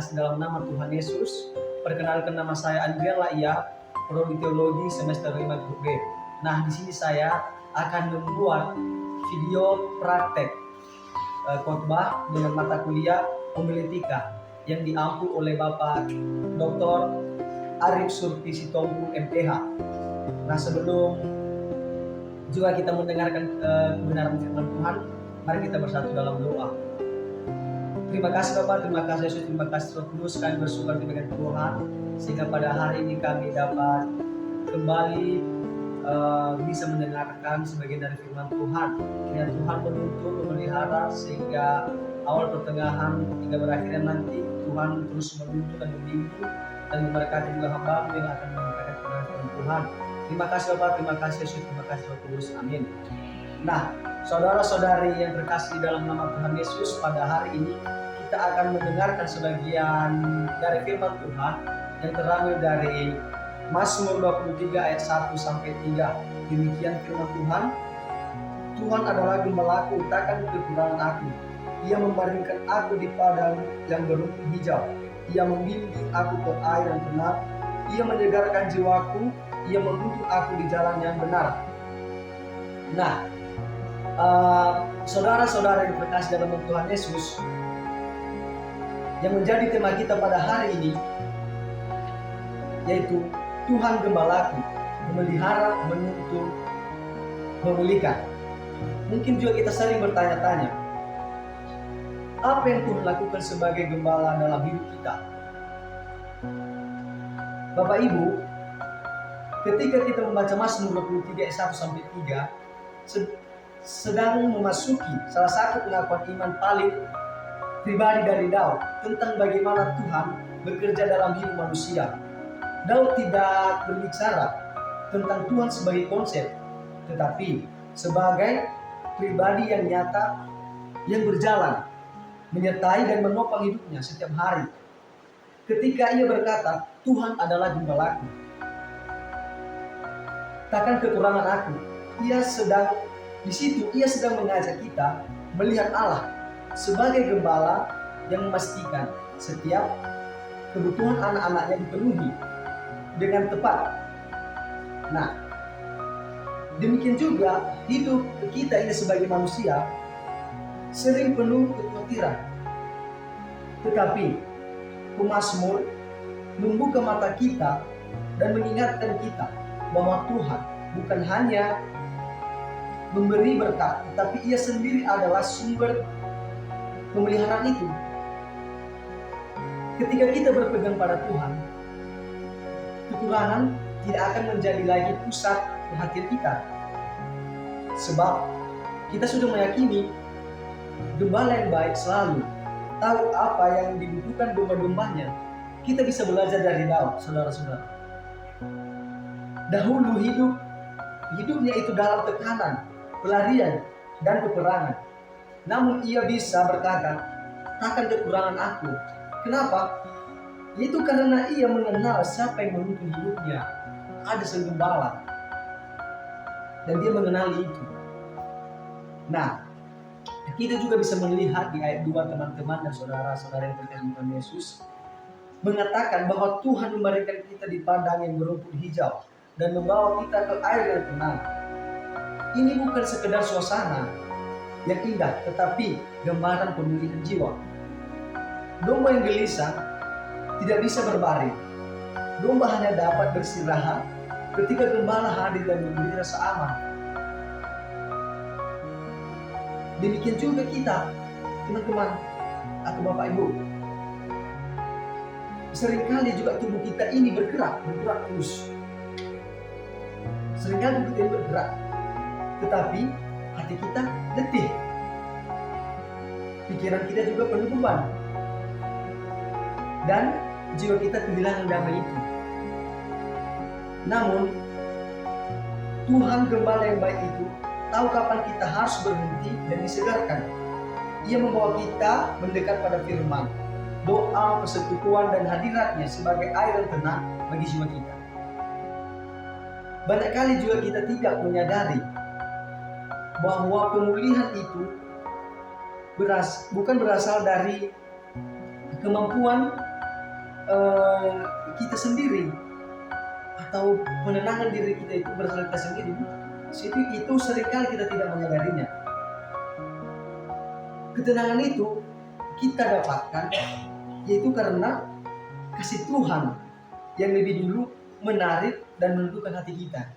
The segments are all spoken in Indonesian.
terkasih dalam nama Tuhan Yesus. Perkenalkan, nama saya Andrian Laia, Prodi Teologi semester 5 Grup B. Nah, di sini saya akan membuat video praktek khotbah dengan mata kuliah homiletika yang diampu oleh Bapak Dr. Arif Surti Sitompul MPH. Nah, sebelum juga kita mendengarkan kebenaran firman Tuhan, mari kita bersatu dalam doa. Terima kasih Bapak, terima kasih Yesus, terima kasih Roh Kudus. Kami bersyukur dengan Tuhan sehingga pada hari ini kami dapat kembali bisa mendengarkan sebagian dari firman Tuhan. Kiranya Tuhan menuntun, memelihara sehingga awal pertengahan hingga berakhirnya nanti Tuhan terus menuntun dan membimbing dan memberkati juga hamba-Mu yang akan menyampaikan kebenaran firman Tuhan. Terima kasih Bapak, terima kasih Yesus, terima kasih Roh Kudus. Amin. Nah, saudara-saudari yang terkasih dalam nama Tuhan Yesus, pada hari ini kita akan mendengarkan sebagian dari firman Tuhan yang terambil dari Mazmur 23 ayat 1 sampai 3. Demikian firman Tuhan. Tuhan adalah gembalaku, takkan kekurangan aku. Ia membaringkan aku di padang yang berumput hijau. Ia membimbing aku ke air yang tenang. Ia menyegarkan jiwaku. Ia menuntun aku di jalan yang benar. Nah, saudara-saudara yang terkasih dalam Tuhan Yesus, yang menjadi tema kita pada hari ini yaitu Tuhan gembalaku, memelihara, menuntun, memulihkan. Mungkin juga kita sering bertanya-tanya, apa yang Tuhan lakukan sebagai gembala dalam hidup kita? Bapak Ibu, ketika kita membaca Mazmur 23 ayat 1 sampai 3, sedang memasuki salah satu pengakuan iman paling pribadi dari Daud tentang bagaimana Tuhan bekerja dalam hidup manusia. Daud tidak berbicara tentang Tuhan sebagai konsep, tetapi sebagai pribadi yang nyata, yang berjalan, menyertai dan menopang hidupnya setiap hari. Ketika ia berkata, Tuhan adalah gembalaku, takkan kekurangan aku. Ia sedang mengajak kita melihat Allah sebagai gembala yang memastikan setiap kebutuhan anak-anaknya dipenuhi dengan tepat. Nah, demikian juga hidup kita ini sebagai manusia sering penuh kekhawatiran. Tetapi pemazmur membuka mata kita dan mengingatkan kita bahwa Tuhan bukan hanya memberi berkat, tetapi Ia sendiri adalah sumber pemeliharaan itu. Ketika kita berpegang pada Tuhan, kekurangan tidak akan menjadi lagi pusat perhatian kita. Sebab kita sudah meyakini gembala yang baik selalu tahu apa yang dibutuhkan domba-dombanya. Kita bisa belajar dari Daud, saudara-saudara. Dahulu hidupnya itu dalam tekanan, pelarian, dan peperangan. Namun ia bisa berkata, takkan kekurangan aku. Kenapa? Itu karena ia mengenal siapa yang menuntun hidupnya. Ada sang gembala. Dan dia mengenali itu. Nah, kita juga bisa melihat di ayat 2, teman-teman dan saudara-saudara yang terkasih Tuhan Yesus mengatakan bahwa Tuhan memberikan kita di padang yang berumput hijau dan membawa kita ke air yang tenang. Ini bukan sekedar suasana yang indah, tetapi gambaran pemulihan jiwa. Domba yang gelisah tidak bisa berbaring. Domba hanya dapat beristirahat ketika gembala hadir dan memberi rasa aman. Demikian juga kita, teman-teman atau Bapak Ibu. Seringkali juga tubuh kita ini bergerak terus. Seringkali tubuh kita ini bergerak, tetapi hati kita letih. Pikiran kita juga penuh beban. Dan jiwa kita kehilangan damai itu. Namun, Tuhan gembala yang baik itu tahu kapan kita harus berhenti dan disegarkan. Ia membawa kita mendekat pada firman, doa, persekutuan, dan hadiratnya sebagai air yang tenang bagi jiwa kita. Banyak kali juga kita tidak menyadari bahwa pemulihan itu bukan berasal dari kemampuan eh, kita sendiri atau menenangkan diri kita itu berasal kita sendiri, itu seringkali kita tidak menyadarinya. Ketenangan itu kita dapatkan yaitu karena kasih Tuhan yang lebih dulu menarik dan menundukkan hati kita.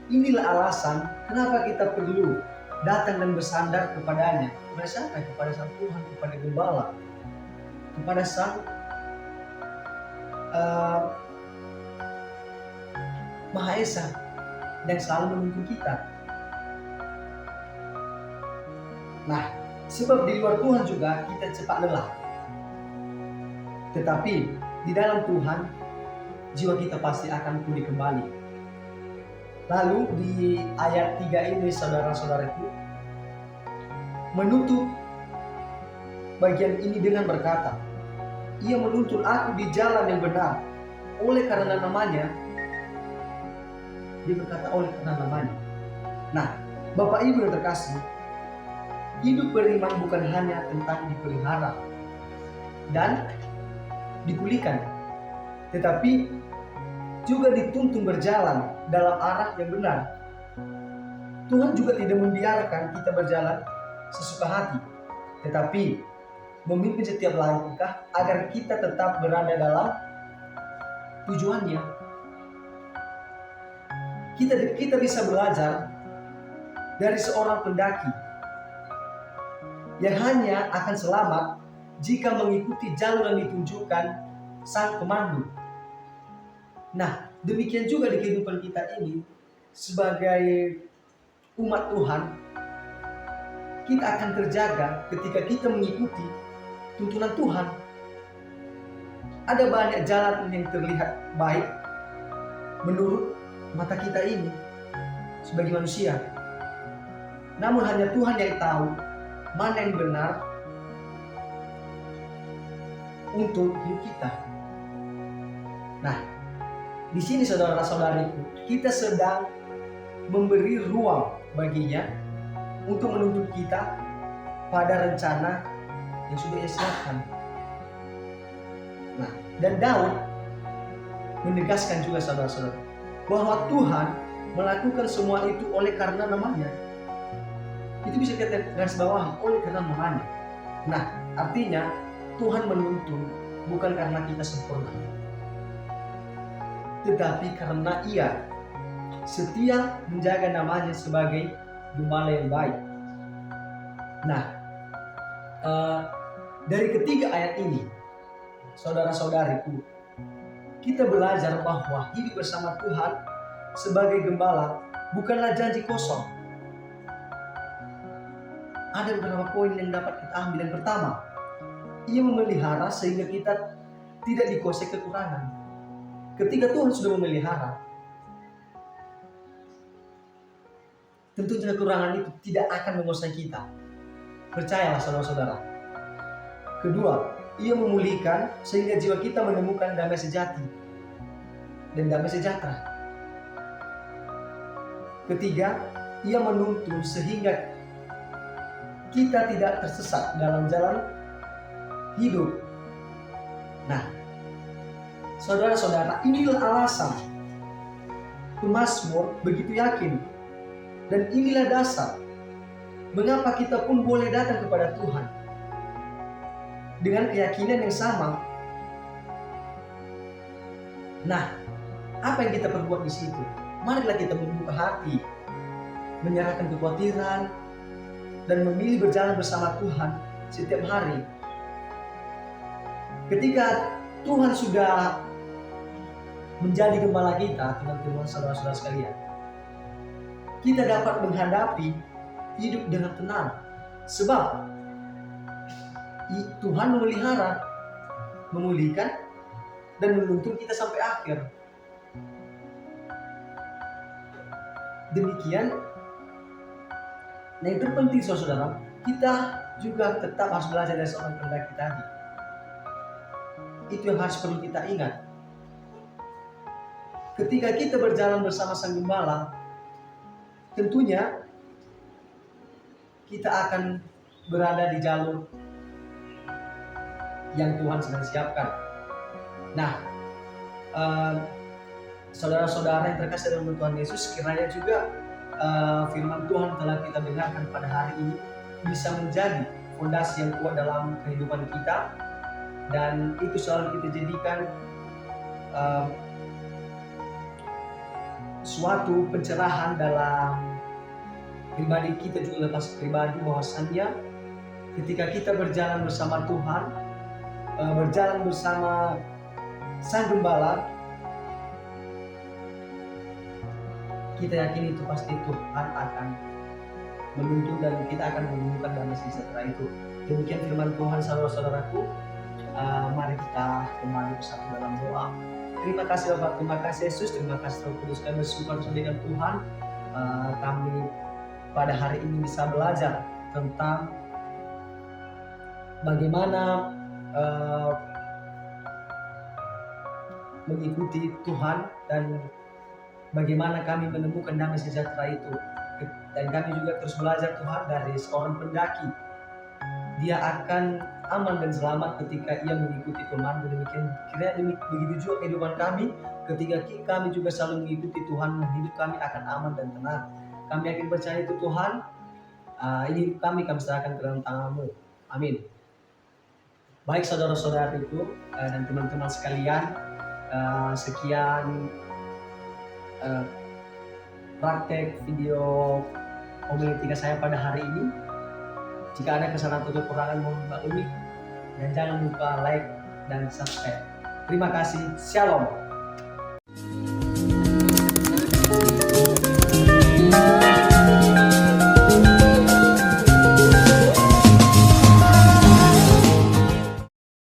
Inilah alasan kenapa kita perlu datang dan bersandar kepadanya, bersandar kepada Sang Tuhan, kepada Gembala, kepada Sang Maha Esa yang selalu menuntun kita. Nah, sebab di luar Tuhan juga kita cepat lelah. Tetapi di dalam Tuhan, jiwa kita pasti akan pulih kembali. Lalu di ayat 3 ini saudara-saudaraku menutup bagian ini dengan berkata, ia menuntun aku di jalan yang benar oleh karena namanya. Dia berkata oleh karena namanya. Nah, Bapak Ibu yang terkasih, hidup beriman bukan hanya tentang dipelihara dan dipulihkan, tetapi juga dituntun berjalan dalam arah yang benar. Tuhan juga tidak membiarkan kita berjalan sesuka hati, tetapi memimpin setiap langkah agar kita tetap berada dalam tujuannya. Kita bisa belajar dari seorang pendaki yang hanya akan selamat jika mengikuti jalur yang ditunjukkan Sang Pemandu. Nah, demikian juga di kehidupan kita ini sebagai umat Tuhan, kita akan terjaga ketika kita mengikuti tuntunan Tuhan. Ada banyak jalan yang terlihat baik menurut mata kita ini sebagai manusia. Namun hanya Tuhan yang tahu mana yang benar untuk hidup kita. Nah, di sini saudara-saudariku, kita sedang memberi ruang baginya untuk menuntut kita pada rencana yang sudah Ia siapkan. Nah, dan Daud menegaskan juga saudara-saudara bahwa Tuhan melakukan semua itu oleh karena namanya. Itu bisa kita garis bawahi, oleh karena namanya. Nah, artinya Tuhan menuntun bukan karena kita sempurna, tetapi karena Ia setia menjaga namanya sebagai Gembala yang baik. Nah, dari ketiga ayat ini, saudara-saudariku, kita belajar bahwa hidup bersama Tuhan sebagai Gembala bukanlah janji kosong. Ada beberapa poin yang dapat kita ambil. Yang pertama, Ia memelihara sehingga kita tidak dikuasai kekurangan. Ketika Tuhan sudah memelihara, tentunya kekurangan itu tidak akan menguasai kita. Percayalah saudara-saudara. Kedua, Ia memulihkan sehingga jiwa kita menemukan damai sejati dan damai sejahtera. Ketiga, Ia menuntun sehingga kita tidak tersesat dalam jalan hidup. Nah, saudara-saudara, inilah alasan pemazmur begitu yakin, dan inilah dasar mengapa kita pun boleh datang kepada Tuhan dengan keyakinan yang sama. Nah, apa yang kita perbuat di situ? Marilah kita membuka hati, menyerahkan kekhawatiran, dan memilih berjalan bersama Tuhan setiap hari. Ketika Tuhan sudah menjadi gembala kita, teman-teman, saudara-saudara sekalian, kita dapat menghadapi hidup dengan tenang, sebab Tuhan memelihara, memulihkan, dan menuntun kita sampai akhir. Demikian. Nah, yang terpenting saudara, kita juga tetap harus belajar dari seorang pendaki tadi. Itu yang harus perlu kita ingat. Ketika kita berjalan bersama Sang Gembala, tentunya kita akan berada di jalur yang Tuhan sedang siapkan. Nah, saudara-saudara yang terkasih dalam Tuhan Yesus, kiranya juga firman Tuhan telah kita dengarkan pada hari ini bisa menjadi fondasi yang kuat dalam kehidupan kita, dan itu selalu kita jadikan suatu pencerahan dalam pribadi kita, juga lepas pribadi, bahwasannya ketika kita berjalan bersama Tuhan, berjalan bersama Sang Gembala, kita yakin itu pasti Tuhan akan menuntun dan kita akan menemukan damai sejahtera itu. Demikian firman Tuhan, saudara-saudaraku. Mari kita kembali bersatu dalam doa. Terima kasih Bapak, terima kasih Yesus, terima kasih Roh Kudus. Kami bersyukur dengan Tuhan, kami pada hari ini bisa belajar tentang bagaimana mengikuti Tuhan dan bagaimana kami menemukan damai sejahtera itu. Dan kami juga terus belajar Tuhan dari seorang pendaki. Dia akan aman dan selamat ketika ia mengikuti pemandu. Demikian kiranya begitu juga kehidupan kami, ketika kami juga selalu mengikuti Tuhan, hidup kami akan aman dan tenang. Kami yakin percaya itu Tuhan. Ini kami serahkan ke dalam tangan-Mu. Amin. Baik saudara-saudariku dan teman-teman sekalian, sekian praktek video homiletika saya pada hari ini. Jika ada kesalahan atau kekurangan, mohon maklumi, dan jangan lupa like dan subscribe. Terima kasih. Shalom.